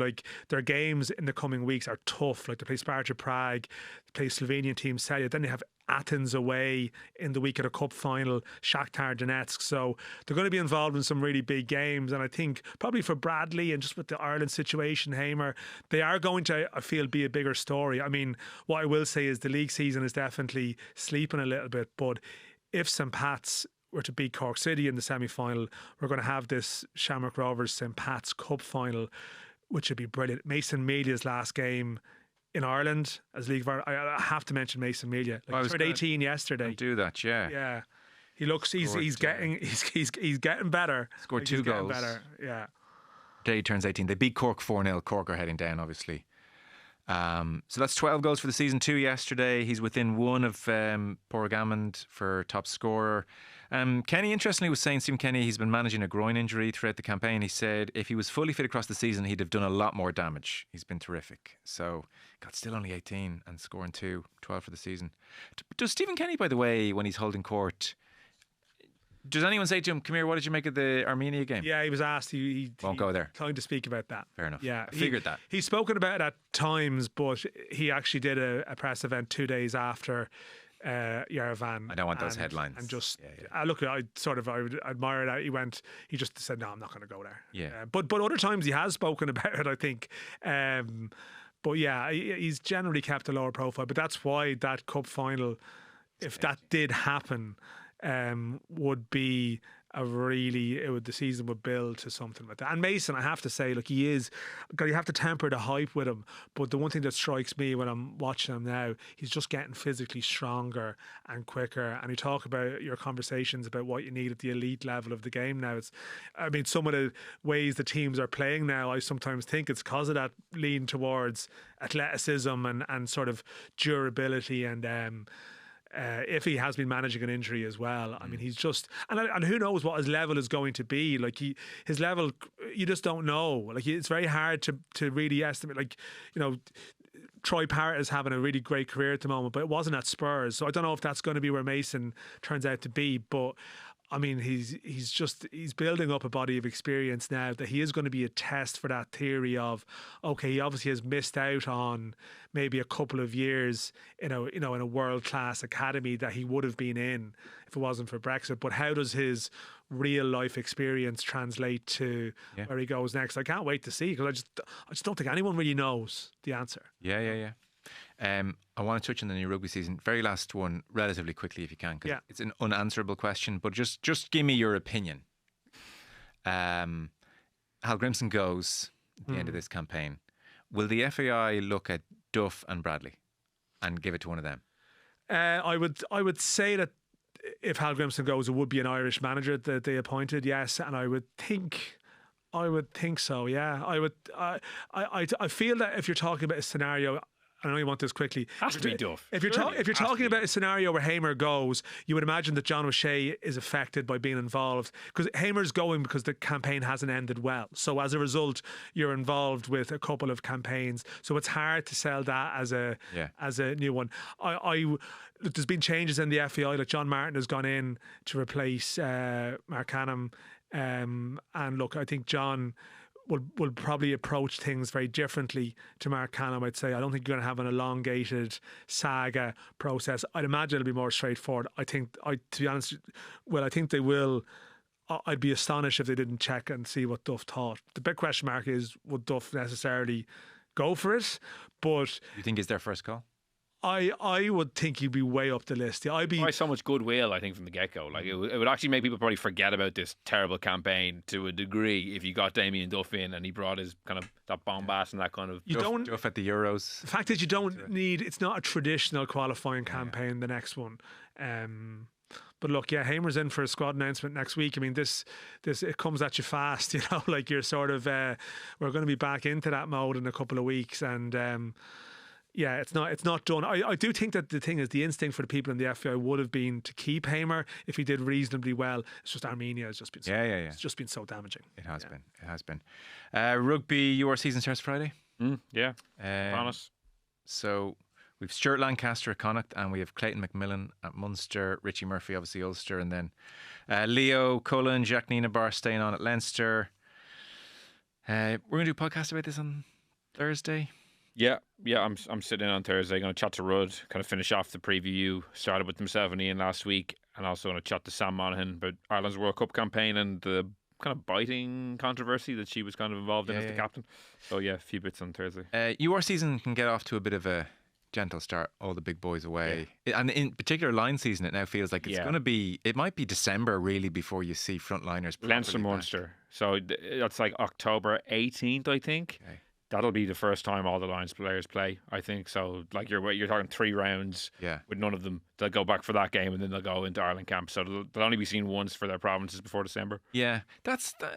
their games in the coming weeks are tough. Like, they play Sparta Prague, they play Slovenian team Celje, then they have Athens away in the week of the cup final, Shakhtar Donetsk. So they're going to be involved in some really big games, and I think probably for Bradley and just with the Ireland situation, Hamer, they are going to, I feel, be a bigger story. I mean, what I will say is the league season is definitely sleeping a little bit, but if St. Pat's were to beat Cork City in the semi-final, we're going to have this Shamrock Rovers St. Pat's Cup final, which would be brilliant. Mason Melia's last game in Ireland as League of Ireland. I have to mention Mason Melia. I Like, was he turned gonna 18 yesterday. Do that, yeah. Yeah, he looks. He's Scored, getting better. Scored Like, 2 he's getting goals. better. Yeah. Day he turns 18. They beat Cork 4-0. Cork are heading down, obviously. So that's 12 goals for the season, 2 yesterday. He's within 1 of Porrigamond for top scorer. Kenny, interestingly, was saying, Stephen Kenny, he's been managing a groin injury throughout the campaign. He said if he was fully fit across the season, he'd have done a lot more damage. He's been terrific. So, God, still only 18 and scoring 12 for the season. Does Stephen Kenny, by the way, when he's holding court, does anyone say to him, come here, what did you make of the Armenia game? Yeah, he was asked. He Won't go there. Time to speak about that. Fair enough. Yeah, I figured that. He's spoken about it at times, but he actually did a press event 2 days after Yerevan. I don't want those headlines. And just Yeah. look, I would admire that he just said, no, I'm not going to go there. Yeah. But other times he has spoken about it, I think. But yeah, he's generally kept a lower profile. But that's why that cup final, if that did happen, would be the season would build to something like that. And Mason, I have to say, look, you have to temper the hype with him. But the one thing that strikes me when I'm watching him now, he's just getting physically stronger and quicker. And you talk about your conversations about what you need at the elite level of the game now. Some of the ways the teams are playing now, I sometimes think it's because of that lean towards athleticism and sort of durability and if he has been managing an injury as well. I mean, he's just and who knows what his level is going to be. Like his level, you just don't know. Like it's very hard to really estimate. Like, you know, Troy Parrott is having a really great career at the moment, but it wasn't at Spurs, so I don't know if that's going to be where Mason turns out to be. But I mean, he's building up a body of experience now that he is going to be a test for that theory of, okay, he obviously has missed out on maybe a couple of years in a world class academy that he would have been in if it wasn't for Brexit. But how does his real life experience translate to where he goes next? I can't wait to see, because I just don't think anyone really knows the answer. Yeah. I want to touch on the new rugby season. Very last one, relatively quickly if you can, because it's an unanswerable question, but just give me your opinion. Hallgrimsson goes at the end of this campaign. Will the FAI look at Duff and Bradley and give it to one of them? I would say that if Hallgrimsson goes, it would be an Irish manager that they appointed, yes, and I would think so, yeah. I feel that if you're talking about a scenario, I know you want this quickly. Has to be Duff. If you're talking about a scenario where Hamer goes, you would imagine that John O'Shea is affected by being involved, because Hamer's going because the campaign hasn't ended well. So as a result, you're involved with a couple of campaigns. So it's hard to sell that as a new one. Look, there's been changes in the FAI. Like John Martin has gone in to replace Mark Hannam, and look, I think John will probably approach things very differently to Mark Canham, I'd say. I don't think you're going to have an elongated saga process. I'd imagine it'll be more straightforward. To be honest, I think they will. I'd be astonished if they didn't check and see what Duff thought. The big question mark is, would Duff necessarily go for it? But You think it's their first call? I would think he'd be way up the list. Why so much goodwill, I think, from the get-go. Like, it would actually make people probably forget about this terrible campaign to a degree if you got Damien Duff in and he brought his kind of that bombast and that kind of... Duff at the Euros. The fact is you don't need... It's not a traditional qualifying campaign, the next one. But look, Hamer's in for a squad announcement next week. I mean, this it comes at you fast, like you're sort of... we're going to be back into that mode in a couple of weeks, and... it's not done. I do think that the thing is, the instinct for the people in the FAI would have been to keep Hamer if he did reasonably well. It's just Armenia has just been it's just been so damaging. It has been. Rugby, your season starts Friday? Promise. So we've Stuart Lancaster at Connacht, and we have Clayton McMillan at Munster, Richie Murphy obviously Ulster, and then Leo Cullen, Jack Nienaber staying on at Leinster. We're going to do a podcast about this on Thursday. Yeah, I'm sitting in on Thursday. Going to chat to Rudd, kind of finish off the preview. Started with himself and Ian last week, and also going to chat to Sam Monaghan about Ireland's World Cup campaign and the kind of biting controversy that she was kind of involved in as the captain. So a few bits on Thursday. Your season can get off to a bit of a gentle start. All the big boys away, and in particular line season, it now feels like it's going to be. It might be December really before you see frontliners. Leinster Munster. So that's like October 18th, I think. Okay. that'll be the first time all the Lions players play, I think. So, like you're talking 3 rounds with none of them. They'll go back for that game and then they'll go into Ireland camp. So they'll only be seen once for their provinces before December. Yeah,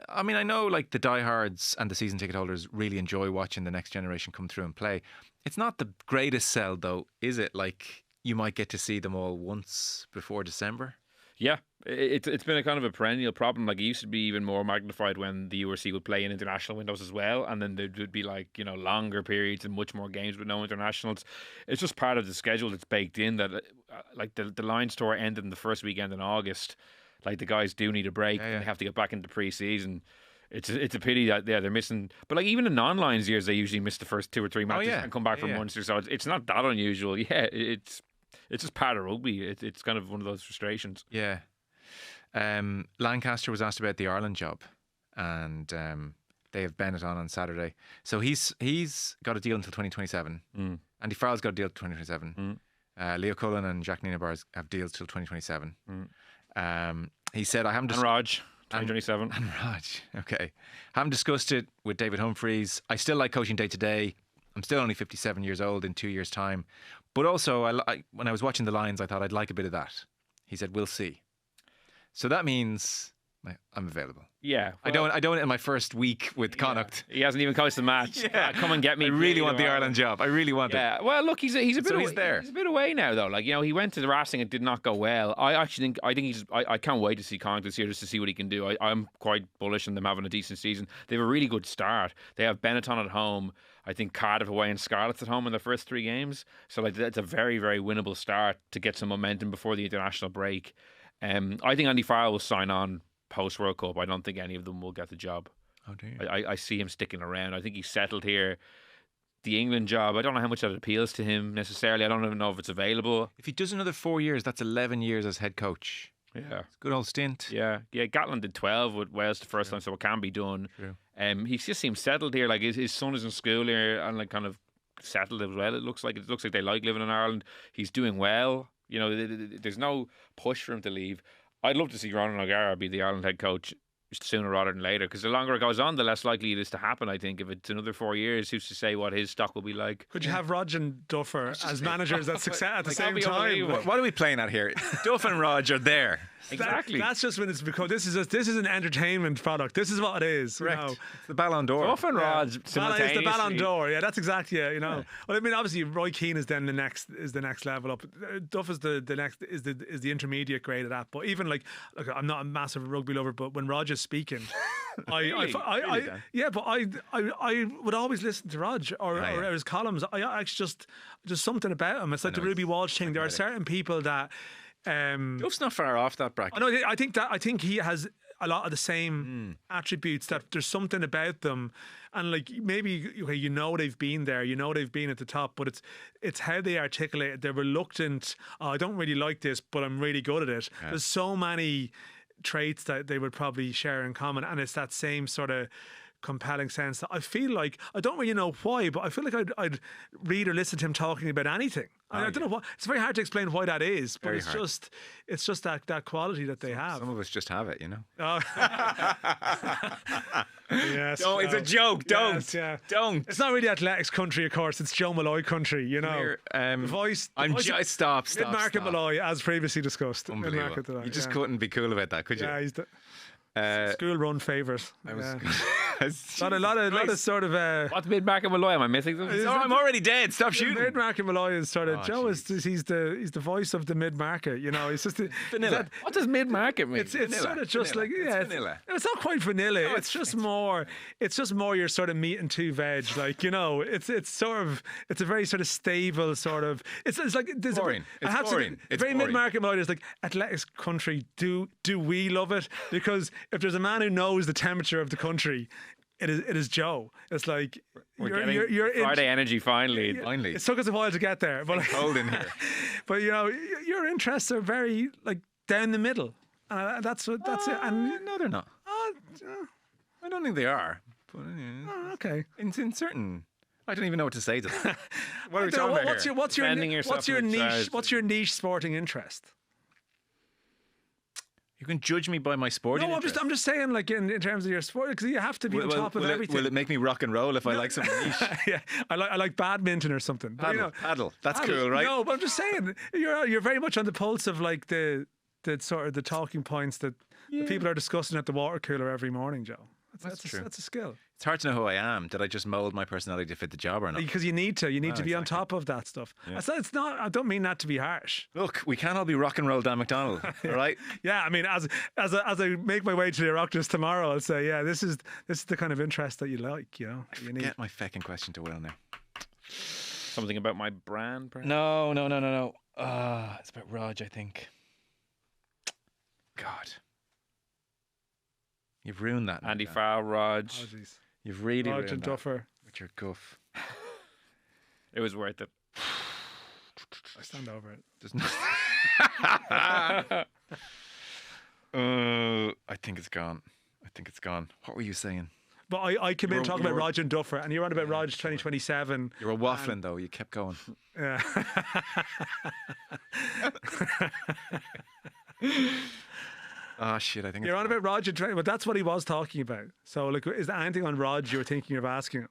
I mean, I know like the diehards and the season ticket holders really enjoy watching the next generation come through and play. It's not the greatest sell though, is it? Like you might get to see them all once before December. Yeah, it's been a kind of a perennial problem. Like it used to be even more magnified when the URC would play in international windows as well, and then there would be like longer periods and much more games with no internationals. It's just part of the schedule that's baked in that like the Lions tour ended in the first weekend in August. Like the guys do need a break. And they have to get back into pre-season. It's a pity that they're missing. But like even in non-Lions years, they usually miss the first 2 or 3 matches and come back for Munster. So it's not that unusual. Yeah, it's just part of rugby. It's kind of one of those frustrations. Yeah. Lancaster was asked about the Ireland job, and they have Bennett on Saturday. So he's got a deal until 2027. Andy Farrell's got a deal until 2027. Leo Cullen and Jack Nienaber have deals till 2027. He said, I haven't... And ROG, 2027. And ROG, okay. Haven't discussed it with David Humphreys. I still like coaching day to day. I'm still only 57 years old in 2 years' time. But also, when I was watching the Lions, I thought I'd like a bit of that. He said, we'll see. So that means I'm available. Yeah. Well, I don't in my first week with Connacht. He hasn't even coached the match. Come and get me. I really want the Ireland job. I really want it. Yeah. Well, look, he's a bit away. He's there. He's a bit away now, though. Like, he went to the Racing. It did not go well. I can't wait to see Connacht this year just to see what he can do. I'm quite bullish on them having a decent season. They have a really good start. They have Benetton at home. I think Cardiff away and Scarlets at home in their first 3 games. So like that's a very, very winnable start to get some momentum before the international break. I think Andy Farrell will sign on post World Cup. I don't think any of them will get the job. Oh, do you? I see him sticking around. I think he's settled here. The England job, I don't know how much that appeals to him necessarily. I don't even know if it's available. If he does another 4 years, that's 11 years as head coach. Yeah. It's a good old stint. Yeah. Gatland did 12 with Wales the first time, so it can be done. True. He just seems settled here. Like his son is in school here and like kind of settled as well. It looks like they like living in Ireland. He's doing well. There's no push for him to leave. I'd love to see Ronan O'Gara be the Ireland head coach sooner rather than later, because the longer it goes on, the less likely it is to happen. I think if it's another 4 years, who's to say what his stock will be like? Could you have Rog and Duffer as managers at the same time? What are we playing at here? Duff and Rog are there. Exactly. That's just when it's because this is an entertainment product. This is what it is. Correct. It's the Ballon d'Or. Duff and Rog It's simultaneously. the Ballon d'Or. Yeah, that's exactly it. Well, I mean, obviously, Roy Keane is then the next level up. Duff is the next is the intermediate grade of that. But even like, look, I'm not a massive rugby lover, but when Rog is speaking. I would always listen to Rog or his columns. I actually just something about him. It's like the Ruby Walsh thing. There are certain people that Duff's not far off that bracket. I think he has a lot of the same attributes, that there's something about them, and like maybe they've been there, they've been at the top, but it's how they articulate it. They're reluctant. I don't really like this, but I'm really good at it. There's so many traits that they would probably share in common, and it's that same sort of compelling sense that I feel like, I don't really know why, but I feel like I'd read or listen to him talking about anything. I don't know what. It's very hard to explain why that is, but it's just that quality that they have. Some of us just have it, Oh. Yes, it's a joke. Don't. It's not really athletics country, of course. It's Joe Malloy country. The voice. Stop. Mid-market Malloy, as previously discussed. Unbelievable. You just couldn't be cool about that, could you? Yeah, he's the school run favourite. A lot of sort of. What's mid-market Malloy? Am I missing something? I'm already dead. Stop shooting. Mid-market Malloy is sort of Joe. He's the voice of the mid-market. He's just vanilla. What does mid-market mean? It's sort of just like it's vanilla. It's not quite vanilla. No, it's just more. It's just more your sort of meat and 2 veg. Like it's sort of it's a very sort of stable sort of. It's like there's boring. It's boring. It's very mid-market Malloy. It's like athletics country. Do we love it? Because if there's a man who knows the temperature of the country, it is Joe. It's like you're Friday energy finally. Finally, it took us a while to get there, but cold in here. But your interests are very like down the middle. That's it. And no, they're not. I don't think they are. But, okay. In certain. I don't even know what to say to them. What are we talking about here? What's your niche sporting interest? You can judge me by my sporting No, interest. I'm just saying, like in terms of your sport, because you have to be on top of everything. Will it make me rock and roll if I like something niche? Yeah, I like badminton or something. But, Paddle. That's paddle. cool, right? No, but I'm just saying, you're very much on the pulse of like the sort of the talking points that the people are discussing at the water cooler every morning, Joe. That's true. That's a skill. It's hard to know who I am. Did I just mould my personality to fit the job or not? Because you need to be on exactly. top of that stuff. Yeah. It's not. I don't mean that to be harsh. Look, we can't all be rock and roll Dan McDonald, all right? Yeah, I mean, as I make my way to the Oireachtas tomorrow, I'll say, yeah, this is the kind of interest that you like. You know, you need. Get my feckin' question to Will now. Something about my brand, perhaps? No. It's about ROG, I think. God. You've ruined that. Andy Dan. Farrell, ROG. Apologies. You've really ROG ruined and that Duffer. with your guff. It was worth it. I stand over it. There's no... I think it's gone. What were you saying? But I came in talking you about were- ROG and Duffer, and you're on about ROG 2027. You were waffling though. You kept going. Yeah. Oh shit! I think You're it's on gone. about ROG and but that's what he was talking about. So, like, is there anything on ROG you were thinking of asking him?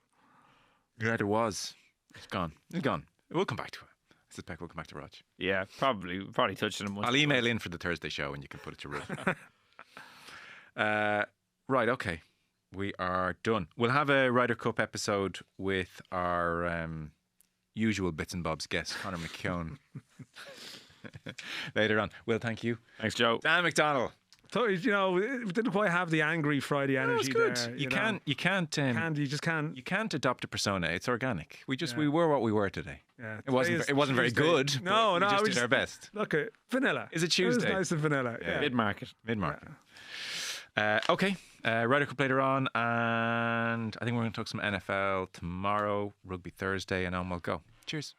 Yeah, there was. It's gone. We'll come back to it. I suspect we'll come back to ROG. Yeah, probably touched on him once. I'll email in for the Thursday show and you can put it to Ruth. Right, okay. We are done. We'll have a Ryder Cup episode with our usual bits and bobs guest, Conor McKeown, later on. Will, thank you. Thanks, Joe. Dan McDonald. So, it didn't quite have the angry Friday energy good. there. You know. can't You just can't. you can't adopt a persona. It's organic. We were what we were today. Yeah, It wasn't today is very Tuesday. good. No, but we I just was did our best. Look, vanilla. Is it It was Tuesday? nice and vanilla. Yeah. Mid-market. Mid-market. Okay. Ryder Cup later on, and I think we're going to talk some NFL tomorrow, rugby Thursday, and on we'll go. Cheers.